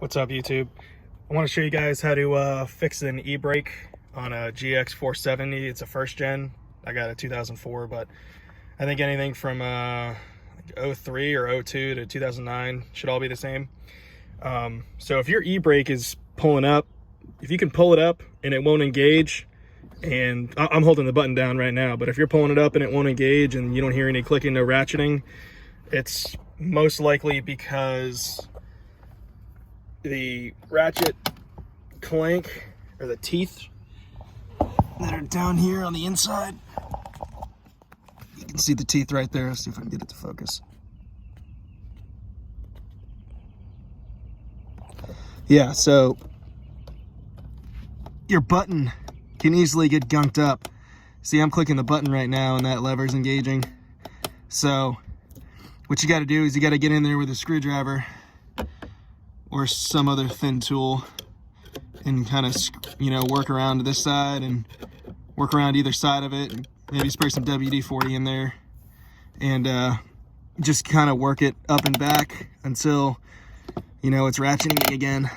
What's up, YouTube? I want to show you guys how to fix an e-brake on a GX470. It's a first gen. I got a 2004, but I think anything from 03 or 02 to 2009 should all be the same. So if your e-brake is pulling up, if you can pull it up and it won't engage, and I'm holding the button down right now, but if you're pulling it up and it won't engage and you don't hear any clicking, no ratcheting, it's most likely because the ratchet clank, or the teeth that are down here on the inside. You can see the teeth right there. Let's see if I can get it to focus. Yeah, so your button can easily get gunked up. See, I'm clicking the button right now and that lever's engaging. So what you got to do is you got to get in there with a screwdriver or some other thin tool and kind of, work around to this side and work around either side of it, and maybe spray some WD-40 in there, and just kind of work it up and back until it's ratcheting again.